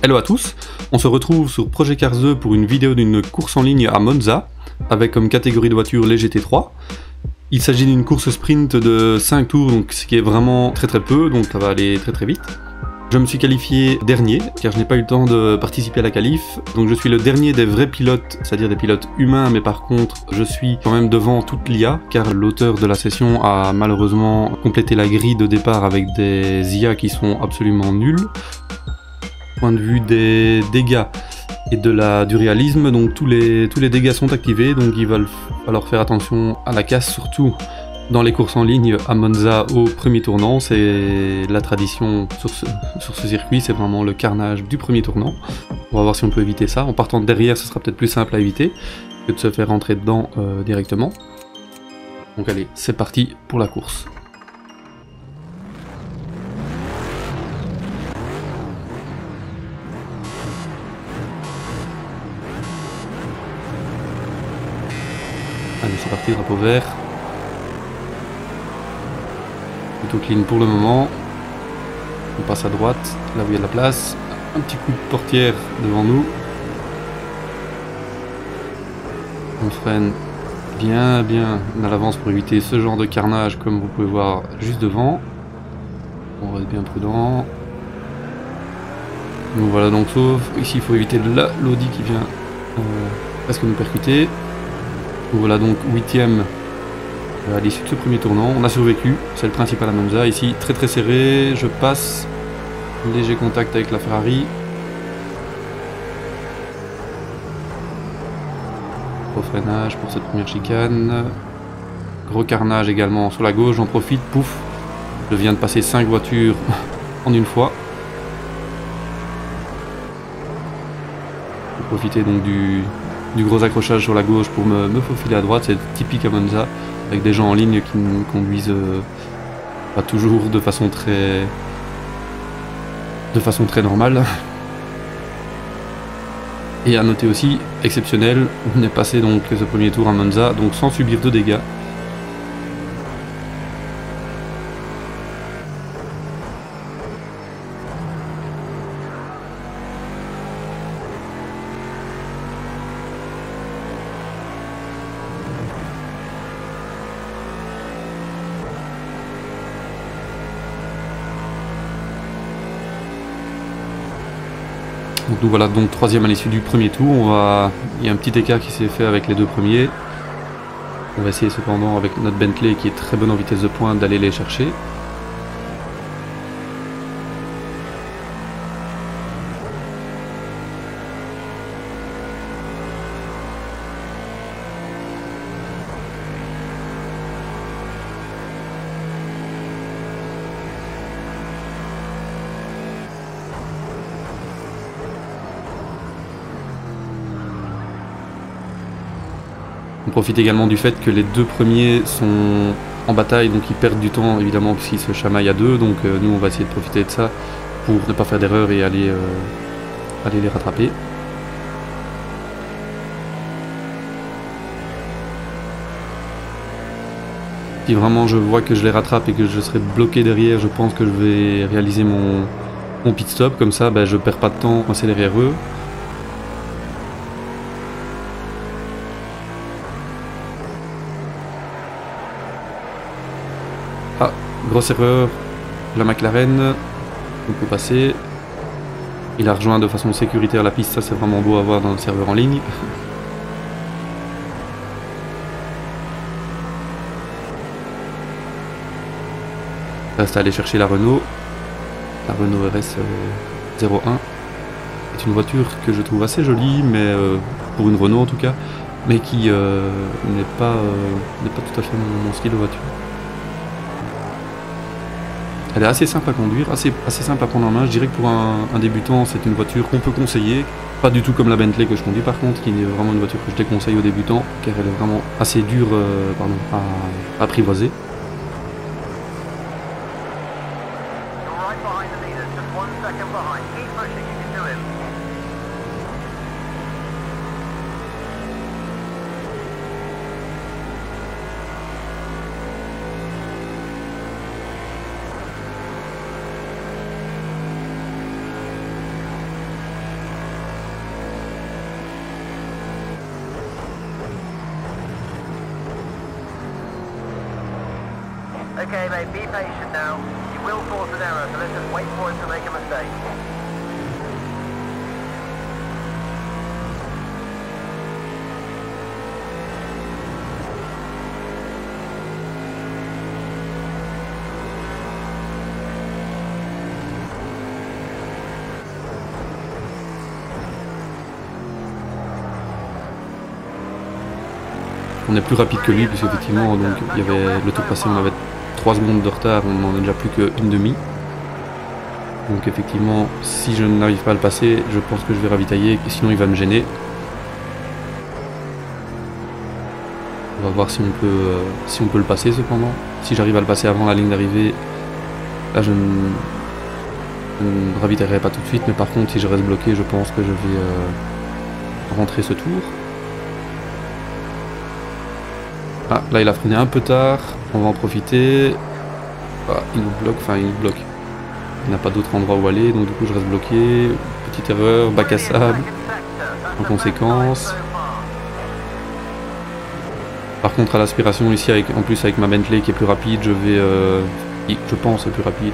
Hello à tous, on se retrouve sur Projet Cars 2 pour une vidéo d'une course en ligne à Monza, avec comme catégorie de voiture les GT3. Il s'agit d'une course sprint de 5 tours, donc ce qui est vraiment très peu, donc ça va aller très vite. Je me suis qualifié dernier, car je n'ai pas eu le temps de participer à la qualif, donc je suis le dernier des vrais pilotes, c'est-à-dire des pilotes humains, mais par contre je suis quand même devant toute l'IA, car l'auteur de la session a malheureusement complété la grille de départ avec des IA qui sont absolument nulles. Point de vue des dégâts et du réalisme, donc tous les dégâts sont activés, donc il va falloir faire attention à la casse, surtout dans les courses en ligne à Monza au premier tournant. C'est la tradition sur ce circuit, c'est vraiment le carnage du premier tournant. On va voir si on peut éviter ça. En partant de derrière, ce sera peut-être plus simple à éviter que de se faire rentrer dedans directement. Donc allez, c'est parti pour la course. Allez, c'est parti, drapeau vert. Plutôt clean pour le moment. On passe à droite, là où il y a de la place. Un petit coup de portière devant nous. On freine bien à l'avance pour éviter ce genre de carnage comme vous pouvez voir juste devant. On va être bien prudent. Donc voilà, donc sauf ici il faut éviter l'Audi qui vient presque nous percuter. Voilà donc 8ème à l'issue de ce premier tournant. On a survécu, c'est le principal à Monza. Ici très serré, je passe, léger contact avec la Ferrari. Gros freinage pour cette première chicane. Gros carnage également sur la gauche, j'en profite, pouf. Je viens de passer 5 voitures en une fois. Je vais profiter donc du gros accrochage sur la gauche pour me faufiler à droite. C'est typique à Monza, avec des gens en ligne qui ne conduisent pas toujours de façon très normale. Et à noter aussi, exceptionnel, on est passé donc ce premier tour à Monza, donc sans subir de dégâts. Donc nous voilà donc 3ème à l'issue du premier tour. Il y a un petit écart qui s'est fait avec les deux premiers. On va essayer cependant avec notre Bentley qui est très bonne en vitesse de pointe d'aller les chercher. On profite également du fait que les deux premiers sont en bataille, donc ils perdent du temps évidemment puisqu'ils se chamaillent à deux, donc nous on va essayer de profiter de ça pour ne pas faire d'erreur et aller les rattraper. Si vraiment je vois que je les rattrape et que je serai bloqué derrière, je pense que je vais réaliser mon pit stop, comme ça je perds pas de temps quand c'est derrière eux. Ah, grosse erreur, la McLaren, on peut passer. Il a rejoint de façon sécuritaire la piste, ça c'est vraiment beau à voir dans le serveur en ligne. Reste à aller chercher la Renault RS 01. C'est une voiture que je trouve assez jolie, mais pour une Renault en tout cas, mais qui n'est pas tout à fait mon style de voiture. Elle est assez simple à conduire, assez simple à prendre en main. Je dirais que pour un débutant, c'est une voiture qu'on peut conseiller. Pas du tout comme la Bentley que je conduis par contre, qui est vraiment une voiture que je déconseille aux débutants, car elle est vraiment assez dure à apprivoiser. Okay, mate, be patient now. You will force an error, so let's just wait for it to make a mistake. On est plus rapide que lui, puisque effectivement, donc, il y avait le tour passé, on avait 3 secondes de retard, on n'en a déjà plus qu'une demi. Donc effectivement, si je n'arrive pas à le passer, je pense que je vais ravitailler, sinon il va me gêner. On va voir si on peut le passer cependant. Si j'arrive à le passer avant la ligne d'arrivée, là je ne ravitaillerai pas tout de suite, mais par contre si je reste bloqué, je pense que je vais rentrer ce tour. Ah, là il a freiné un peu tard, on va en profiter. Ah, il nous bloque, il n'a pas d'autre endroit où aller, donc du coup je reste bloqué. Petite erreur, bac à sable, en conséquence. Par contre à l'aspiration ici, en plus avec ma Bentley qui est plus rapide, je pense plus rapide,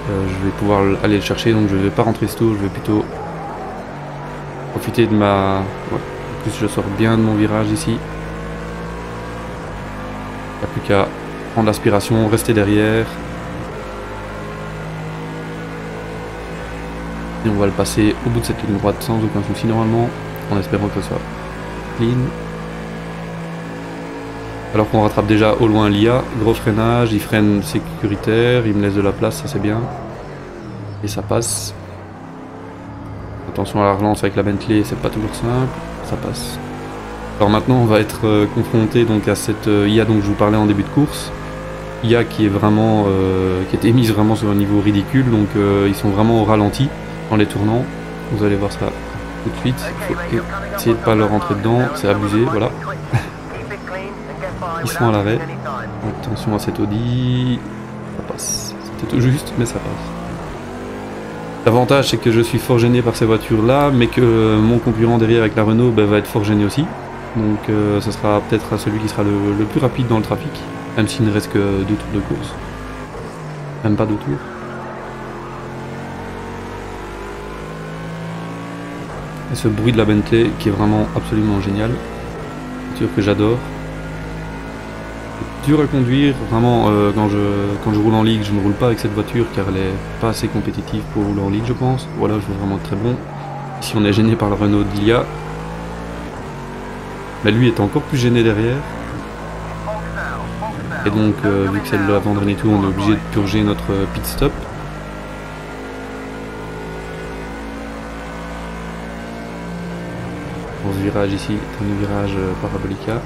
je vais pouvoir aller le chercher, donc je ne vais pas rentrer ce tour, je vais plutôt profiter de ma... Ouais. En plus je sors bien de mon virage ici. Il n'y a plus qu'à prendre l'aspiration, rester derrière. Et on va le passer au bout de cette ligne droite sans aucun souci normalement, en espérant que ce soit clean. Alors qu'on rattrape déjà au loin l'IA, gros freinage, il freine sécuritaire, il me laisse de la place, ça c'est bien. Et ça passe. Attention à la relance avec la Bentley, c'est pas toujours simple, ça passe. Alors maintenant on va être confronté donc à cette IA dont je vous parlais en début de course. IA qui est vraiment, qui est émise vraiment sur un niveau ridicule, donc ils sont vraiment au ralenti en les tournant. Vous allez voir ça tout de suite. Il faut essayer de ne pas leur rentrer dedans, c'est abusé, voilà. Ils sont à l'arrêt. Attention à cette Audi. Ça passe. C'était tout juste, mais ça passe. L'avantage, c'est que je suis fort gêné par ces voitures-là, mais que mon concurrent derrière avec la Renault va être fort gêné aussi. Donc ce sera peut-être celui qui sera le plus rapide dans le trafic, même s'il ne reste que 2 tours de course. Même pas 2 tours. Et ce bruit de la Bentley qui est vraiment absolument génial. Voiture que j'adore. Dur à conduire, vraiment quand je roule en ligue, je ne roule pas avec cette voiture car elle est pas assez compétitive pour rouler en ligue je pense. Voilà, je veux vraiment très bon. Ici on est gêné par la Renault d'Ilia. Mais lui est encore plus gêné derrière. Et donc vu que c'est l'avant-dernier tour, on est obligé de purger notre pit stop. Pour ce virage ici, c'est un virage parabolica.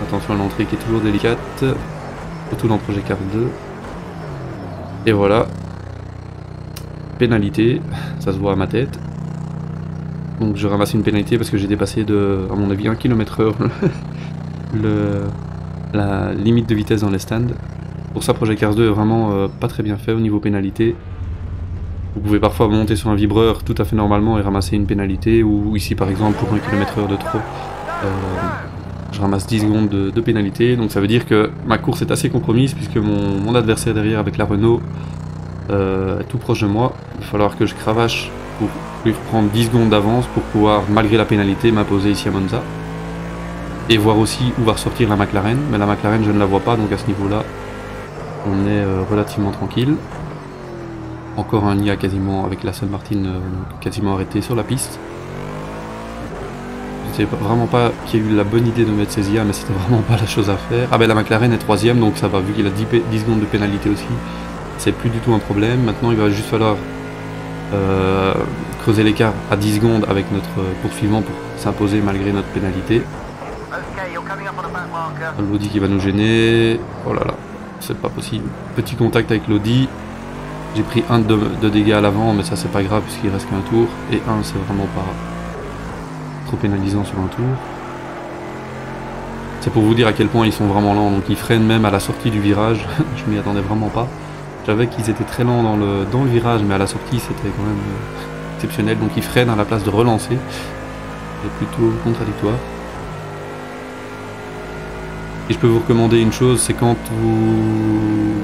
Attention à l'entrée qui est toujours délicate, surtout dans Projet Cars 2. Et voilà, pénalité, ça se voit à ma tête. Donc je ramasse une pénalité parce que j'ai dépassé de, à mon avis, 1 km/h la limite de vitesse dans les stands. Pour ça, Projet Cars 2 est vraiment pas très bien fait au niveau pénalité. Vous pouvez parfois monter sur un vibreur tout à fait normalement et ramasser une pénalité, ou ici par exemple pour 1 km/h de trop. Je ramasse 10 secondes de pénalité, donc ça veut dire que ma course est assez compromise puisque mon adversaire derrière avec la Renault est tout proche de moi. Il va falloir que je cravache pour lui prendre 10 secondes d'avance pour pouvoir, malgré la pénalité, m'imposer ici à Monza. Et voir aussi où va ressortir la McLaren, mais la McLaren je ne la vois pas, donc à ce niveau-là on est relativement tranquille. Encore un IA quasiment avec la Aston Martin quasiment arrêté sur la piste. Je ne sais vraiment pas qui a eu la bonne idée de mettre ces IA, mais c'était vraiment pas la chose à faire. Ah ben la McLaren est 3ème, donc ça va, vu qu'il a 10 secondes de pénalité aussi, c'est plus du tout un problème. Maintenant il va juste falloir creuser l'écart à 10 secondes avec notre poursuivant pour s'imposer malgré notre pénalité. L'Audi qui va nous gêner, oh là là, c'est pas possible. Petit contact avec l'Audi, j'ai pris 1 de dégâts à l'avant, mais ça c'est pas grave puisqu'il reste qu'un tour, et 1 c'est vraiment pas trop pénalisant sur un tour. C'est pour vous dire à quel point ils sont vraiment lents, donc ils freinent même à la sortie du virage. Je m'y attendais vraiment pas. Je savais qu'ils étaient très lents dans le virage, mais à la sortie c'était quand même exceptionnel, donc il freine à la place de relancer. C'est plutôt contradictoire. Et je peux vous recommander une chose, c'est quand vous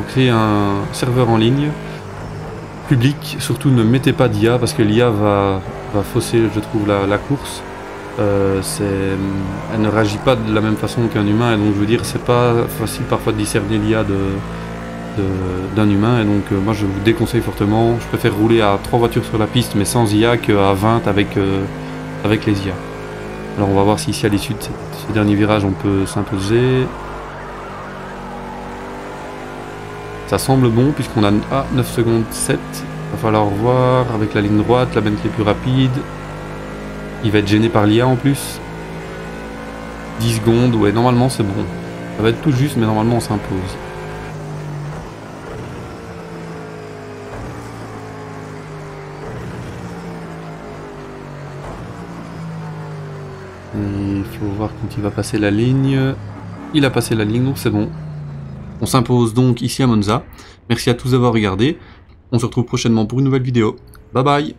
créez un serveur en ligne public, surtout ne mettez pas d'IA parce que l'IA va fausser, je trouve, la course. Elle ne réagit pas de la même façon qu'un humain, et donc je veux dire, c'est pas facile parfois de discerner l'IA d'un humain, et donc moi je vous déconseille fortement. Je préfère rouler à 3 voitures sur la piste mais sans IA qu'à 20 avec les IA. Alors on va voir si ici à l'issue de ce dernier virage on peut s'imposer. Ça semble bon puisqu'on a 9 secondes 7. Il va falloir voir avec la ligne droite, la Bentley plus rapide. Il va être gêné par l'IA en plus. 10 secondes, ouais, normalement c'est bon. Ça va être tout juste, mais normalement on s'impose. Il faut voir quand il va passer la ligne. Il a passé la ligne, donc c'est bon. On s'impose donc ici à Monza. Merci à tous d'avoir regardé. On se retrouve prochainement pour une nouvelle vidéo. Bye bye!